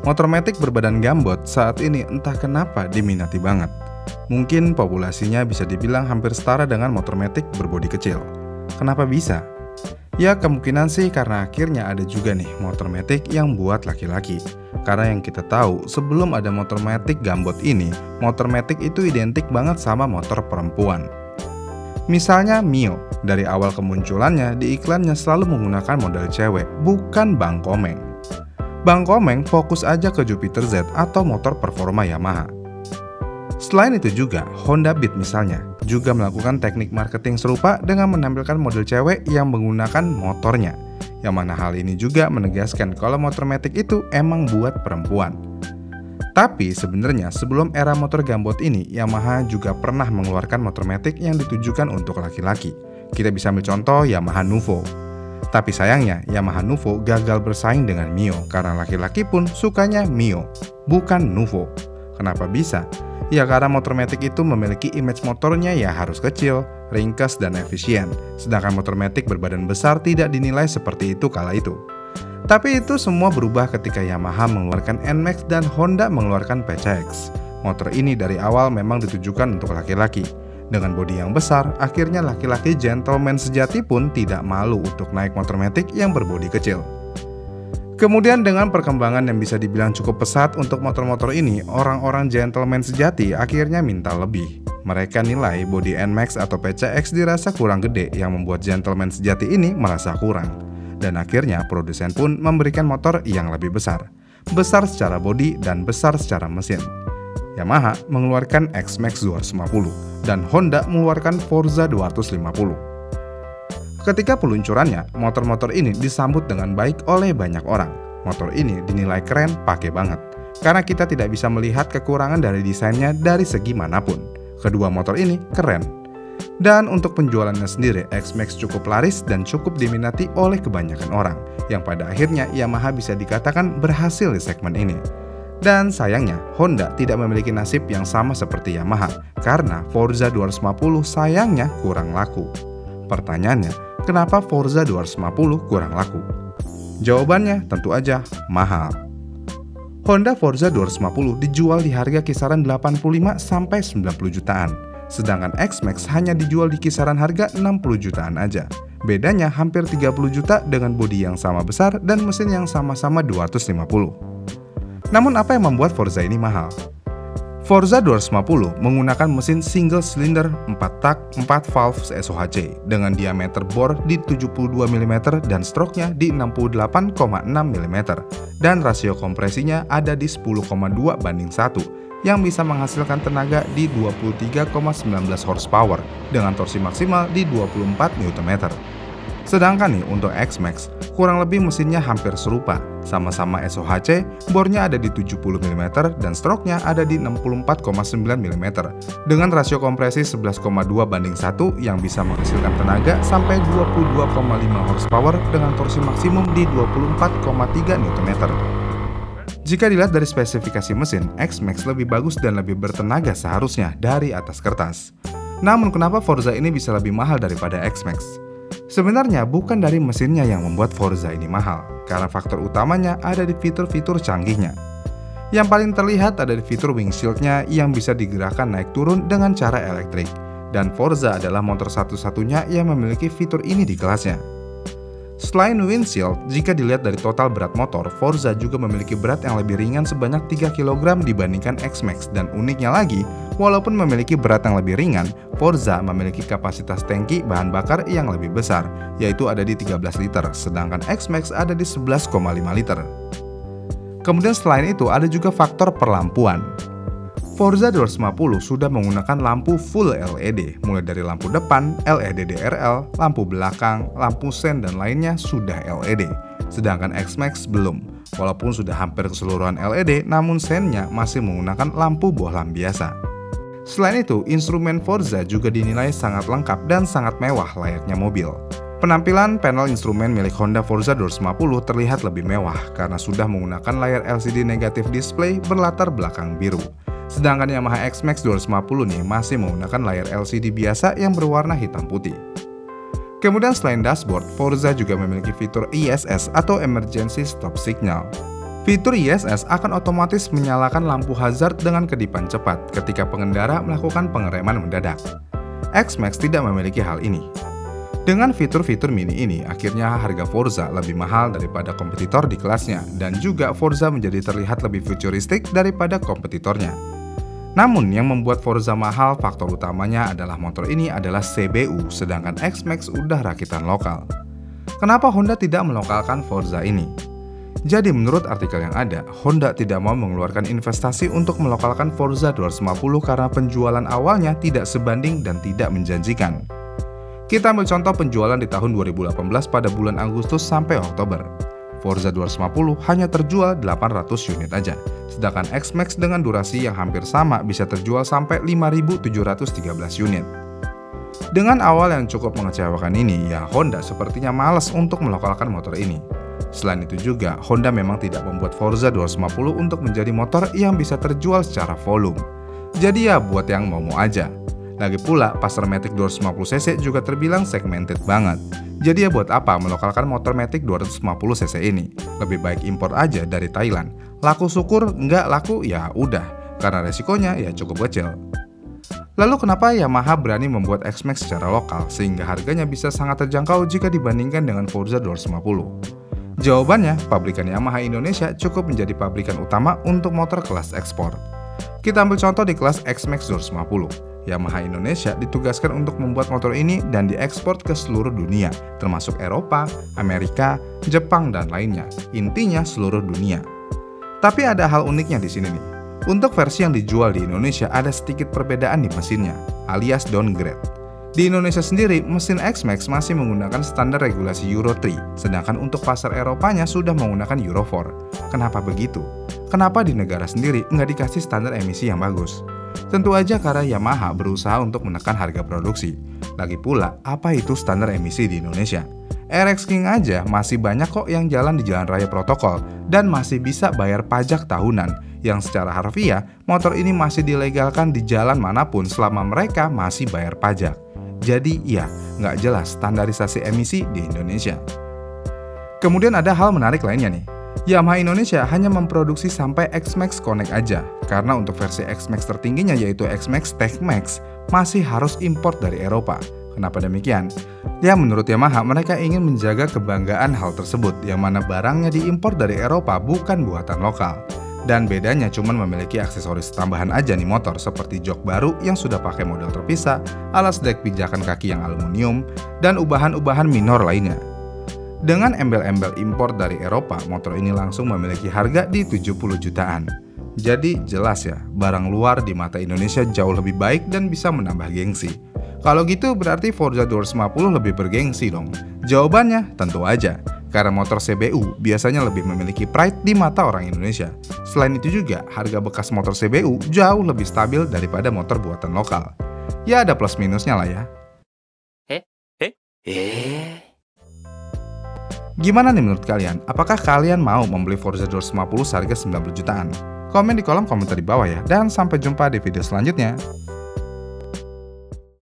Motor matic berbadan gambot saat ini entah kenapa diminati banget. Mungkin populasinya bisa dibilang hampir setara dengan motor matic berbodi kecil. Kenapa bisa? Ya kemungkinan sih karena akhirnya ada juga nih motor matic yang buat laki-laki. Karena yang kita tahu sebelum ada motor matic gambot ini, motor matic itu identik banget sama motor perempuan. Misalnya Mio, dari awal kemunculannya di iklannya selalu menggunakan model cewek, bukan Bang Komeng. Bang Komeng fokus aja ke Jupiter Z atau motor performa Yamaha. Selain itu juga, Honda Beat misalnya, juga melakukan teknik marketing serupa dengan menampilkan model cewek yang menggunakan motornya. Yang mana hal ini juga menegaskan kalau motor matic itu emang buat perempuan. Tapi sebenarnya sebelum era motor gambot ini, Yamaha juga pernah mengeluarkan motor matic yang ditujukan untuk laki-laki. Kita bisa ambil contoh Yamaha Nuvo. Tapi sayangnya Yamaha Nuvo gagal bersaing dengan Mio karena laki-laki pun sukanya Mio, bukan Nuvo. Kenapa bisa? Ya karena motor matic itu memiliki image motornya ya harus kecil, ringkas, dan efisien. Sedangkan motor matic berbadan besar tidak dinilai seperti itu kala itu. Tapi itu semua berubah ketika Yamaha mengeluarkan NMAX dan Honda mengeluarkan PCX. Motor ini dari awal memang ditujukan untuk laki-laki. Dengan bodi yang besar, akhirnya laki-laki gentleman sejati pun tidak malu untuk naik motor matic yang berbodi kecil. Kemudian dengan perkembangan yang bisa dibilang cukup pesat untuk motor-motor ini, orang-orang gentleman sejati akhirnya minta lebih. Mereka nilai bodi NMAX atau PCX dirasa kurang gede yang membuat gentleman sejati ini merasa kurang. Dan akhirnya produsen pun memberikan motor yang lebih besar. Besar secara bodi dan besar secara mesin. Yamaha mengeluarkan X-Max 250 dan Honda mengeluarkan Forza 250. Ketika peluncurannya, motor-motor ini disambut dengan baik oleh banyak orang. Motor ini dinilai keren, pakai banget. Karena kita tidak bisa melihat kekurangan dari desainnya dari segi manapun. Kedua motor ini keren. Dan untuk penjualannya sendiri, X-Max cukup laris dan cukup diminati oleh kebanyakan orang. Yang pada akhirnya Yamaha bisa dikatakan berhasil di segmen ini. Dan sayangnya, Honda tidak memiliki nasib yang sama seperti Yamaha. Karena Forza 250 sayangnya kurang laku. Pertanyaannya, kenapa Forza 250 kurang laku? Jawabannya tentu aja mahal. Honda Forza 250 dijual di harga kisaran 85-90 jutaan. Sedangkan X-Max hanya dijual di kisaran harga 60 jutaan aja. Bedanya hampir 30 juta dengan bodi yang sama besar dan mesin yang sama-sama 250. Namun apa yang membuat Forza ini mahal? Forza 250 menggunakan mesin single cylinder 4 tak 4 valve SOHC dengan diameter bor di 72 mm dan stroke-nya di 68,6 mm dan rasio kompresinya ada di 10,2 banding 1 yang bisa menghasilkan tenaga di 23,19 horsepower dengan torsi maksimal di 24 Nm. Sedangkan nih untuk X-Max, kurang lebih mesinnya hampir serupa, sama-sama SOHC, bornya ada di 70 mm dan stroke-nya ada di 64,9 mm dengan rasio kompresi 11,2 banding 1 yang bisa menghasilkan tenaga sampai 22,5 horsepower dengan torsi maksimum di 24,3 Nm. Jika dilihat dari spesifikasi mesin, X-Max lebih bagus dan lebih bertenaga seharusnya dari atas kertas. Namun kenapa Forza ini bisa lebih mahal daripada X-Max? Sebenarnya bukan dari mesinnya yang membuat Forza ini mahal, karena faktor utamanya ada di fitur-fitur canggihnya. Yang paling terlihat ada di fitur windshield-nya yang bisa digerakkan naik turun dengan cara elektrik, dan Forza adalah motor satu-satunya yang memiliki fitur ini di kelasnya. Selain windshield, jika dilihat dari total berat motor, Forza juga memiliki berat yang lebih ringan sebanyak 3 kg dibandingkan X-Max, dan uniknya lagi, walaupun memiliki berat yang lebih ringan, Forza memiliki kapasitas tangki bahan bakar yang lebih besar, yaitu ada di 13 liter, sedangkan X-Max ada di 11,5 liter. Kemudian selain itu ada juga faktor perlampuan. Forza 250 sudah menggunakan lampu full LED, mulai dari lampu depan, LED DRL, lampu belakang, lampu sen dan lainnya sudah LED. Sedangkan X-Max belum, walaupun sudah hampir keseluruhan LED, namun sennya masih menggunakan lampu bohlam biasa. Selain itu, instrumen Forza juga dinilai sangat lengkap dan sangat mewah layaknya mobil. Penampilan panel instrumen milik Honda Forza 250 terlihat lebih mewah karena sudah menggunakan layar LCD negatif display berlatar belakang biru. Sedangkan Yamaha X-Max 250 nih masih menggunakan layar LCD biasa yang berwarna hitam putih. Kemudian selain dashboard, Forza juga memiliki fitur ESS atau Emergency Stop Signal. Fitur ISS akan otomatis menyalakan lampu hazard dengan kedipan cepat ketika pengendara melakukan pengereman mendadak. X-Max tidak memiliki hal ini. Dengan fitur-fitur mini ini, akhirnya harga Forza lebih mahal daripada kompetitor di kelasnya, dan juga Forza menjadi terlihat lebih futuristik daripada kompetitornya. Namun yang membuat Forza mahal, faktor utamanya adalah motor ini adalah CBU, sedangkan X-Max udah rakitan lokal. Kenapa Honda tidak melokalkan Forza ini? Jadi menurut artikel yang ada, Honda tidak mau mengeluarkan investasi untuk melokalkan Forza 250 karena penjualan awalnya tidak sebanding dan tidak menjanjikan. Kita ambil contoh penjualan di tahun 2018 pada bulan Agustus sampai Oktober. Forza 250 hanya terjual 800 unit aja, sedangkan X-Max dengan durasi yang hampir sama bisa terjual sampai 5.713 unit. Dengan awal yang cukup mengecewakan ini, ya Honda sepertinya malas untuk melokalkan motor ini. Selain itu juga, Honda memang tidak membuat Forza 250 untuk menjadi motor yang bisa terjual secara volume. Jadi ya buat yang mau-mau aja. Lagi pula, pasar Matic 250cc juga terbilang segmented banget. Jadi ya buat apa melokalkan motor Matic 250cc ini? Lebih baik impor aja dari Thailand. Laku syukur, nggak laku ya udah, karena resikonya ya cukup kecil. Lalu kenapa Yamaha berani membuat X-Max secara lokal sehingga harganya bisa sangat terjangkau jika dibandingkan dengan Forza 250? Jawabannya, pabrikan Yamaha Indonesia cukup menjadi pabrikan utama untuk motor kelas ekspor. Kita ambil contoh di kelas X-Max 250. Yamaha Indonesia ditugaskan untuk membuat motor ini dan diekspor ke seluruh dunia, termasuk Eropa, Amerika, Jepang, dan lainnya. Intinya seluruh dunia. Tapi ada hal uniknya di sini nih. Untuk versi yang dijual di Indonesia ada sedikit perbedaan di mesinnya, alias downgrade. Di Indonesia sendiri, mesin X-Max masih menggunakan standar regulasi Euro 3, sedangkan untuk pasar Eropanya sudah menggunakan Euro 4. Kenapa begitu? Kenapa di negara sendiri nggak dikasih standar emisi yang bagus? Tentu aja karena Yamaha berusaha untuk menekan harga produksi. Lagi pula, apa itu standar emisi di Indonesia? RX King aja masih banyak kok yang jalan di jalan raya protokol dan masih bisa bayar pajak tahunan, yang secara harfiah, motor ini masih dilegalkan di jalan manapun selama mereka masih bayar pajak. Jadi ya, nggak jelas standarisasi emisi di Indonesia. Kemudian ada hal menarik lainnya nih. Yamaha Indonesia hanya memproduksi sampai X-Max Connect aja, karena untuk versi X-Max tertingginya yaitu X-Max Tech Max masih harus import dari Eropa. Kenapa demikian? Ya menurut Yamaha mereka ingin menjaga kebanggaan hal tersebut, yang mana barangnya diimpor dari Eropa bukan buatan lokal. Dan bedanya cuma memiliki aksesoris tambahan aja nih motor, seperti jok baru yang sudah pakai model terpisah, alas dek pijakan kaki yang aluminium, dan ubahan-ubahan minor lainnya. Dengan embel-embel impor dari Eropa, motor ini langsung memiliki harga di 70 jutaan. Jadi jelas ya, barang luar di mata Indonesia jauh lebih baik dan bisa menambah gengsi. Kalau gitu berarti Forza 250 lebih bergengsi dong. Jawabannya tentu aja, karena motor CBU biasanya lebih memiliki pride di mata orang Indonesia. Selain itu juga, harga bekas motor CBU jauh lebih stabil daripada motor buatan lokal. Ya ada plus minusnya lah ya. Gimana nih menurut kalian? Apakah kalian mau membeli Forza 250 seharga 90 jutaan? Komen di kolom komentar di bawah ya, dan sampai jumpa di video selanjutnya.